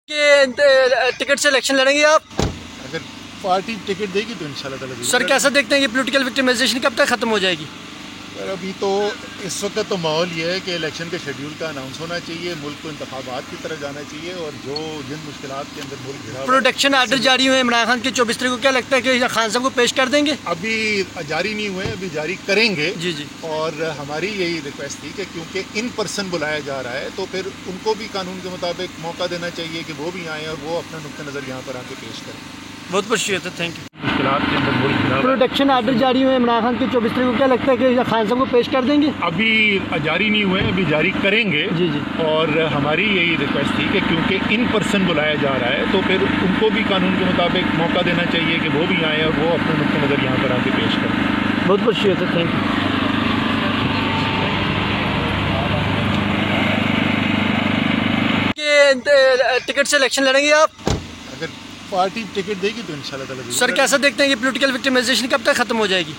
कि टिकट से इलेक्शन लड़ेंगे आप? अगर पार्टी टिकट देगी तो इंशाल्लाह ताला सर कैसा देखते हैं ये पॉलिटिकल विक्टिमाइजेशन कब तक खत्म हो जाएगी? सर अभी तो इस वक्त तो माहौल ये है कि इलेक्शन के शेड्यूल का अनाउंस होना चाहिए, मुल्क को इंतखाबात की तरफ जाना चाहिए और जो जिन मुश्किलात के अंदर मुल्क घिरा हुआ है। प्रोटेक्शन आर्डर जारी हुए इमरान खान के 24 तारीख को, क्या लगता है कि खान साहब को पेश कर देंगे? अभी जारी नहीं हुए, अभी जारी करेंगे। जी जी। और हमारी यही रिक्वेस्ट थी कि क्योंकि इन पर्सन बुलाया जा रहा है तो फिर उनको भी कानून के मुताबिक मौका देना चाहिए कि वो भी आएँ और वो अपना नुक्ता नज़र यहाँ पर आके पेश करें। बहुत बहुत शुक्रिया, थैंक यू। मुश्किलात के अंदर मुल्क घिरा हुआ है। प्रोटेक्शन आर्डर जारी हुए इमरान खान के 24 तारीख को, क्या लगता है कि खान साहब को पेश कर देंगे? अभी जारी नहीं हुए, अभी जारी करेंगे। जी जी। और हमारी यही रिक्वेस्ट थी कि क्योंकि इन पर्सन बुलाया जा रहा है तो फिर उनको भी कानून के मुताबिक मौका देना चाहिए कि वो भी आएँ और वो अपना नुक्ता नज़र यहाँ पर आके पेश करें। बहुत बहुत शुक्रिया, थैंक यू। कि टिकट से इलेक्शन लड़ेंगे आप? अगर पार्टी टिकट देगी तो इंशाल्लाह ताला सर कैसा देखते हैं ये पॉलिटिकल विक्टिमाइजेशन कब तक खत्म हो जाएगी?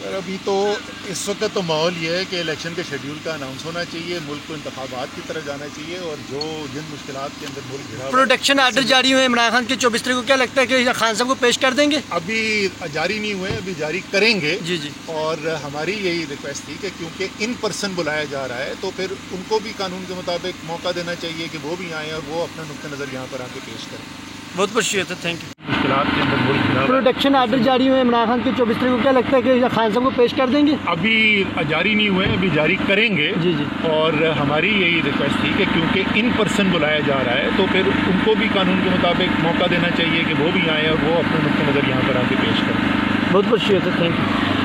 सर अभी तो इस वक्त तो माहौल ये है कि इलेक्शन के शेड्यूल का अनाउंस होना चाहिए, मुल्क को इंतखाबात की तरफ जाना चाहिए और जो जिन मुश्किलात के अंदर मुल्क घिरा हुआ है। प्रोटेक्शन आर्डर जारी हुए इमरान खान के 24 तारीख को, क्या लगता है कि खान साहब को पेश कर देंगे? अभी जारी नहीं हुए, अभी जारी करेंगे। जी जी। और हमारी यही रिक्वेस्ट थी कि क्योंकि इन पर्सन बुलाया जा रहा है तो फिर उनको भी कानून के मुताबिक मौका देना चाहिए कि वो भी आएँ और वो अपना नुक्ता नज़र यहाँ पर आके पेश करें। बहुत बहुत शुक्रिया, थैंक यू। मुश्किलात के अंदर मुल्क घिरा हुआ है। प्रोटेक्शन आर्डर जारी हुए इमरान खान के 24 तारीख को, क्या लगता है कि खान साहब को पेश कर देंगे? अभी जारी नहीं हुए, अभी जारी करेंगे। जी जी। और हमारी यही रिक्वेस्ट थी कि क्योंकि इन पर्सन बुलाया जा रहा है तो फिर उनको भी कानून के मुताबिक मौका देना चाहिए कि वो भी आएँ और वो अपना नुक्ता नज़र यहाँ पर आके पेश करें। बहुत बहुत शुक्रिया, थैंक यू।